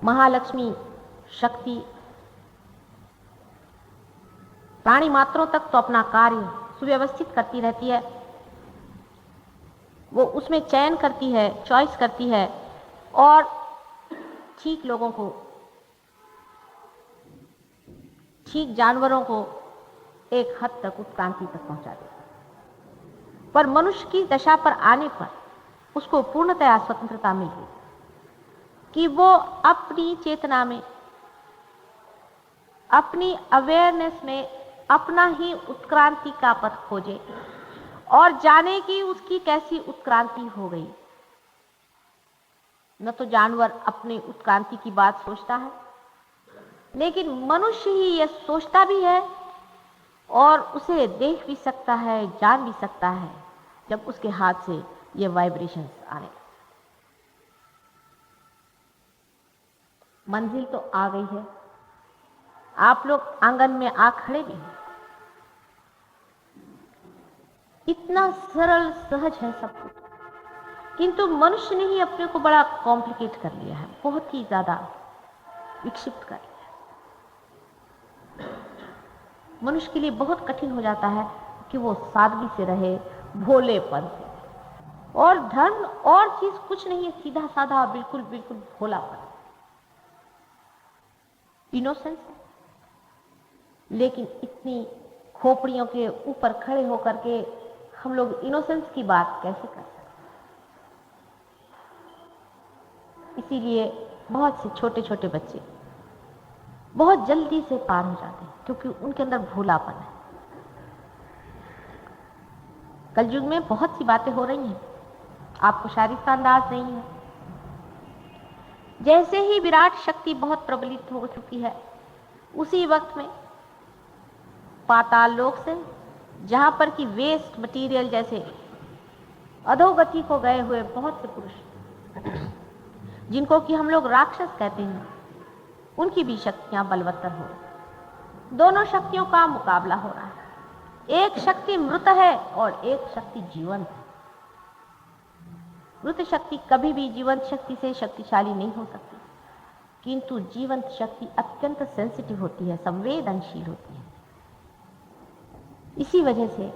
महालक्ष्मी शक्ति प्राणी मात्रों तक तो अपना कार्य सुव्यवस्थित करती रहती है। वो उसमें चयन करती है, चॉइस करती है और ठीक लोगों को, ठीक जानवरों को एक हद तक उत्क्रांति तक पहुंचा देती है। पर मनुष्य की दशा पर आने पर उसको पूर्णतया स्वतंत्रता मिल गई कि वो अपनी चेतना में, अपनी अवेयरनेस में अपना ही उत्क्रांति का पथ खोजे और जाने कि उसकी कैसी उत्क्रांति हो गई। न तो जानवर अपनी उत्क्रांति की बात सोचता है, लेकिन मनुष्य ही यह सोचता भी है और उसे देख भी सकता है, जान भी सकता है जब उसके हाथ से ये वाइब्रेशंस आने लगते। मंजिल तो आ गई है, आप लोग आंगन में आ खड़े भी हैं। इतना सरल सहज है सब कुछ, किंतु मनुष्य ने ही अपने को बड़ा कॉम्प्लिकेट कर लिया है, बहुत ही ज्यादा विक्षिप्त कर लिया है। मनुष्य के लिए बहुत कठिन हो जाता है कि वो सादगी से रहे, भोलेपन से। और धर्म और चीज कुछ नहीं है, सीधा साधा बिल्कुल बिल्कुल भोलापन, इनोसेंस। लेकिन इतनी खोपड़ियों के ऊपर खड़े होकर के हम लोग इनोसेंस की बात कैसे कर सकते? इसीलिए बहुत से छोटे छोटे बच्चे बहुत जल्दी से पार हो जाते हैं, क्योंकि उनके अंदर भोलापन है। कलयुग में बहुत सी बातें हो रही हैं, आपको शायद इसका अंदाज नहीं है। जैसे ही विराट शक्ति बहुत प्रबलित हो चुकी है, उसी वक्त में पाताल लोक से, जहां पर कि वेस्ट मटेरियल जैसे अधोगति को गए हुए बहुत से पुरुष, जिनको कि हम लोग राक्षस कहते हैं, उनकी भी शक्तियां बलवत्तर हो रही। दोनों शक्तियों का मुकाबला हो रहा है। एक शक्ति मृत है और एक शक्ति जीवंत है। मृत शक्ति कभी भी जीवंत शक्ति से शक्तिशाली नहीं हो सकती, किंतु जीवंत शक्ति अत्यंत सेंसिटिव होती है, संवेदनशील होती है। इसी वजह से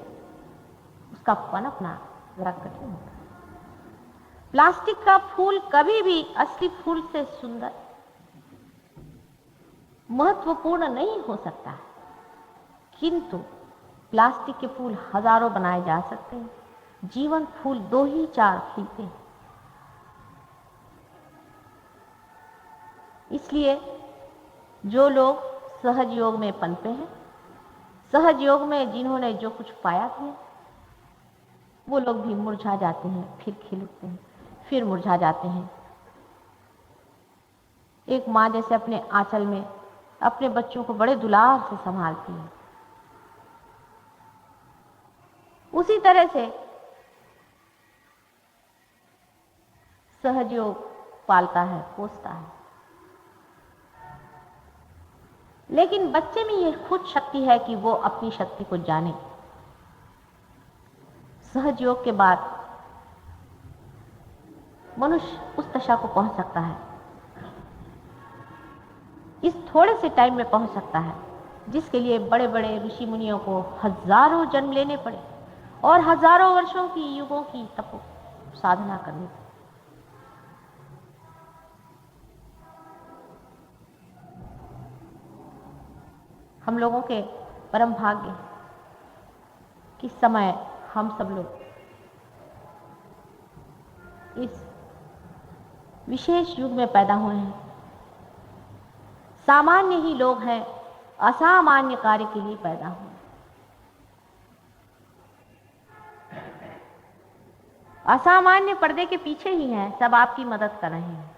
उसका पनपना जरा कठिन होता है। प्लास्टिक का फूल कभी भी असली फूल से सुंदर, महत्वपूर्ण नहीं हो सकता है, किंतु प्लास्टिक के फूल हजारों बनाए जा सकते हैं, जीवन फूल 2 ही 4 खिलते हैं। इसलिए जो लोग सहज योग में पनपे हैं, सहज योग में जिन्होंने जो कुछ पाया है, वो लोग भी मुरझा जाते हैं, फिर खिल उठते हैं, फिर मुरझा जाते हैं। एक माँ जैसे अपने आंचल में अपने बच्चों को बड़े दुलार से संभालती है, उसी तरह से सहज योग पालता है, पोसता है। लेकिन बच्चे में यह खुद शक्ति है कि वो अपनी शक्ति को जाने। सहज योग के बाद मनुष्य उस दशा को पहुंच सकता है, इस थोड़े से टाइम में पहुंच सकता है, जिसके लिए बड़े बड़े ऋषि मुनियों को हजारों जन्म लेने पड़े और हजारों वर्षों की, युगों की तप साधना करनी पड़ी। हम लोगों के परम भाग्य कि समय हम सब लोग इस विशेष युग में पैदा हुए हैं। सामान्य ही लोग हैं, असामान्य कार्य के लिए पैदा हुए। असामान्य पर्दे के पीछे ही हैं, सब आपकी मदद कर रहे हैं,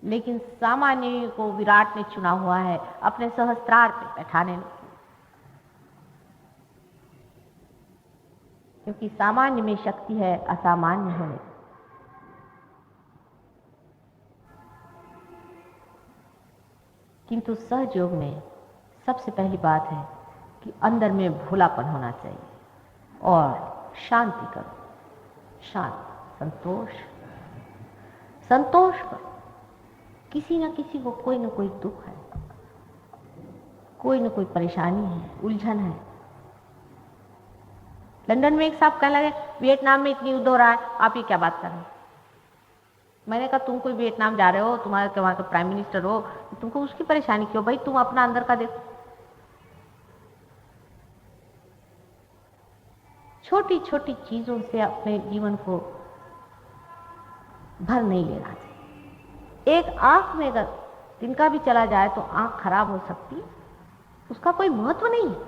लेकिन सामान्य को विराट ने चुना हुआ है अपने सहस्त्रार पे बैठाने में, क्योंकि सामान्य में शक्ति है असामान्य होने की। किंतु सहज योग में सबसे पहली बात है कि अंदर में भोलापन होना चाहिए और शांति करो, शांत, संतोष, संतोष करो। किसी न किसी को कोई न कोई दुख है, कोई न कोई परेशानी है, उलझन है। लंदन में एक साहब कहने लगे वियतनाम में इतनी युद्ध हो रहा है, आप ये क्या बात कर रहे हो। मैंने कहा तुम कोई वियतनाम जा रहे हो, तुम्हारे वहां के प्राइम मिनिस्टर हो, तुमको उसकी परेशानी क्यों भाई, तुम अपना अंदर का देखो। छोटी छोटी चीजों से अपने जीवन को भर नहीं लेना चाहिए। एक आंख में अगर तिनका भी चला जाए तो आंख खराब हो सकती है, उसका कोई महत्व नहीं है।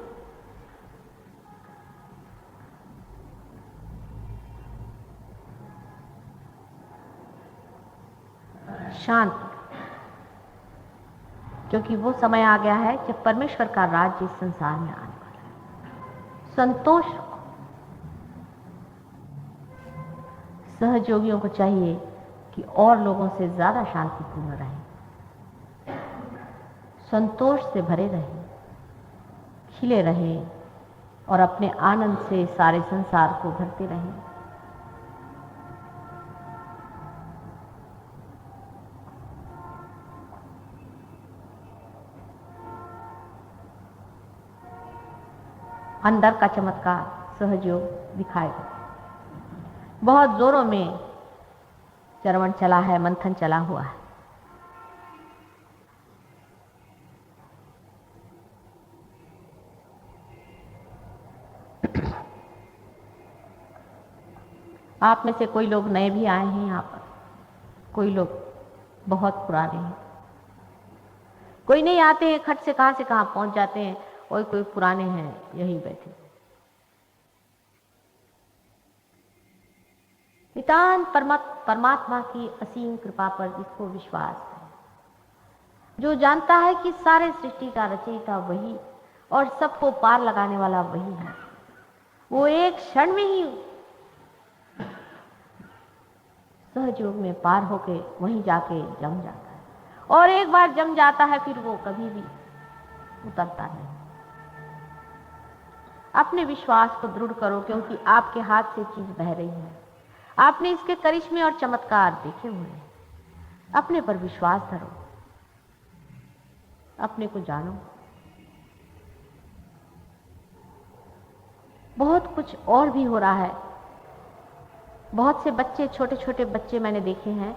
शांत, क्योंकि वो समय आ गया है जब परमेश्वर का राज्य इस संसार में आने वाला है। संतोष, सहयोगियों को चाहिए कि और लोगों से ज्यादा शांतिपूर्ण रहें, संतोष से भरे रहें, खिले रहें और अपने आनंद से सारे संसार को भरते रहें। अंदर का चमत्कार सहयोग दिखाएगा। बहुत जोरों में चरवण चला है, मंथन चला हुआ है। आप में से कोई लोग नए भी आए हैं यहाँ पर, कोई लोग बहुत पुराने हैं, कोई नहीं आते हैं, खट से कहां पहुंच जाते हैं, और कोई पुराने हैं यहीं बैठे। नितांत परमात्मा की असीम कृपा पर जिसको विश्वास है, जो जानता है कि सारे सृष्टि का रचयिता वही और सबको पार लगाने वाला वही है, वो एक क्षण में ही सहयोग में पार होके वहीं जाके जम जाता है, और एक बार जम जाता है फिर वो कभी भी उतरता नहीं। अपने विश्वास को दृढ़ करो, क्योंकि आपके हाथ से चीज बह रही है। आपने इसके करिश्मे और चमत्कार देखे हुए हैं। अपने पर विश्वास धरो, अपने को जानो। बहुत कुछ और भी हो रहा है। बहुत से बच्चे, छोटे छोटे बच्चे मैंने देखे हैं,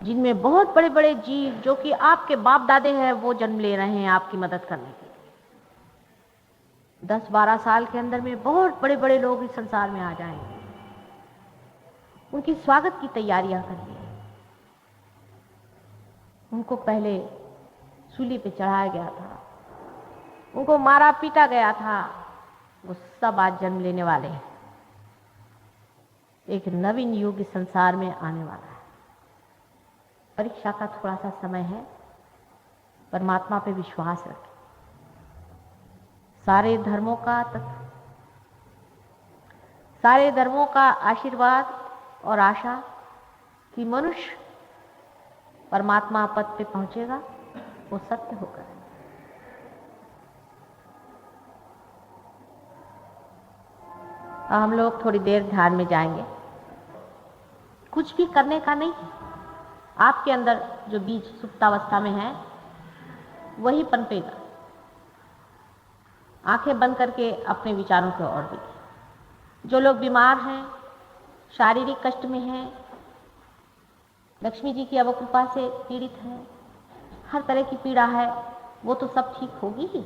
जिनमें बहुत बड़े बड़े जीव जो कि आपके बाप दादे हैं वो जन्म ले रहे हैं आपकी मदद करने के लिए। 10-12 साल के अंदर में बहुत बड़े बड़े लोग इस संसार में आ जाएंगे। उनकी स्वागत की तैयारियां करिए। उनको पहले सूली पे चढ़ाया गया था, उनको मारा पीटा गया था, वो सब आज जन्म लेने वाले हैं। एक नवीन युग इस संसार में आने वाला है। परीक्षा का थोड़ा सा समय है, परमात्मा पे विश्वास रखें। सारे धर्मों का आशीर्वाद और आशा कि मनुष्य परमात्मा पद पे पहुंचेगा, वो सत्य होकर है। हम लोग थोड़ी देर ध्यान में जाएंगे। कुछ भी करने का नहीं है, आपके अंदर जो बीज सुप्तावस्था में है वही पनपेगा। आंखें बंद करके अपने विचारों की ओर देखिए। जो लोग बीमार हैं, शारीरिक कष्ट में हैं, लक्ष्मी जी की अवकृपा से पीड़ित हैं, हर तरह की पीड़ा है, वो तो सब ठीक होगी ही।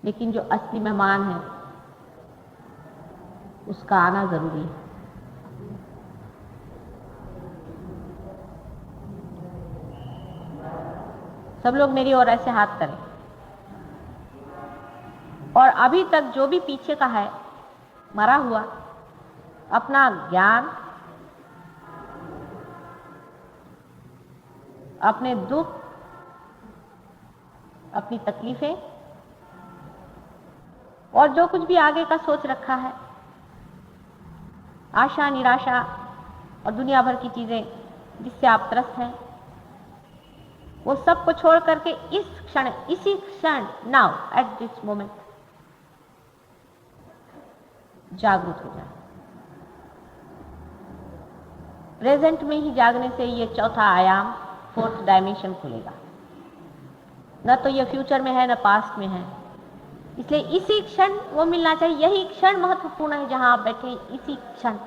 लेकिन जो असली मेहमान है उसका आना जरूरी है। सब लोग मेरी ओर ऐसे हाथ करें, और अभी तक जो भी पीछे का है मरा हुआ, अपना ज्ञान, अपने दुख, अपनी तकलीफें और जो कुछ भी आगे का सोच रखा है, आशा, निराशा और दुनिया भर की चीजें जिससे आप त्रस्त हैं, वो सब को छोड़ करके इस क्षण, इसी क्षण, नाउ एट दिस मोमेंट जागरूक हो जाए। प्रेजेंट में ही जागने से ये चौथा आयाम, फोर्थ डायमेंशन खुलेगा। न तो ये फ्यूचर में है न पास्ट में है, इसलिए इसी क्षण वो मिलना चाहिए। यही क्षण महत्वपूर्ण है, जहां आप बैठे इसी क्षण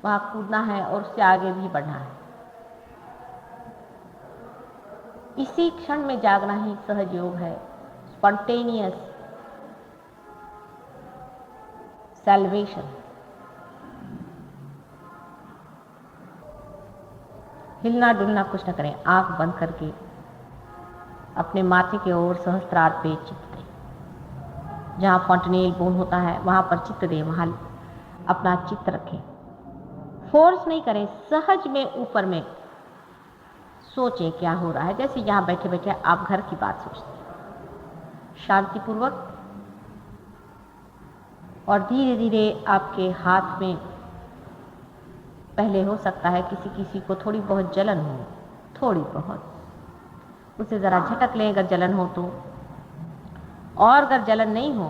वहां कूदना है और उससे आगे भी बढ़ना है। इसी क्षण में जागना ही सहज योग है, स्पॉन्टेनियस सैल्वेशन। हिलना डुलना कुछ न करें, आंख बंद करके अपने माथे की ओर सहस्त्रार पे चित्त दें। जहां फॉन्टेनेल बोन होता है वहां पर चित्त दें, वहां अपना चित्त रखें। फोर्स नहीं करें, सहज में ऊपर में सोचें क्या हो रहा है। जैसे यहां बैठे बैठे आप घर की बात सोचते हैं, शांतिपूर्वक, और धीरे धीरे आपके हाथ में पहले हो सकता है किसी किसी को थोड़ी बहुत जलन हो, थोड़ी बहुत, उसे जरा झटक लें अगर जलन हो तो। और अगर जलन नहीं हो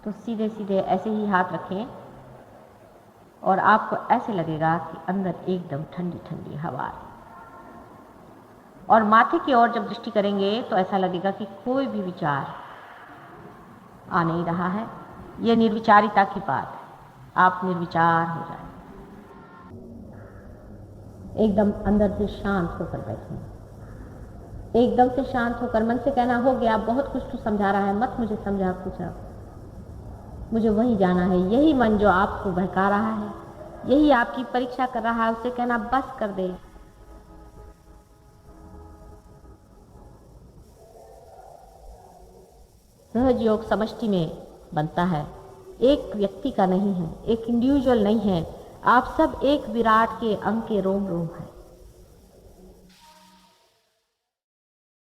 तो सीधे सीधे ऐसे ही हाथ रखें और आपको ऐसे लगेगा कि अंदर एकदम ठंडी ठंडी हवा है। और माथे की ओर जब दृष्टि करेंगे तो ऐसा लगेगा कि कोई भी विचार आ नहीं रहा है। यह निर्विचारिता की बात है, आप निर्विचार हो जाए, एकदम अंदर से शांत होकर बैठे। एकदम से शांत होकर मन से कहना, हो गया, बहुत कुछ तो समझा रहा है, मत मुझे समझा कुछ, मुझे वही जाना है। यही मन जो आपको बहका रहा है, यही आपकी परीक्षा कर रहा है, उसे कहना बस कर दे। सहज योग समष्टि में बनता है, एक व्यक्ति का नहीं है, एक इंडिविजुअल नहीं है। आप सब एक विराट के अंग के रोम रोम है।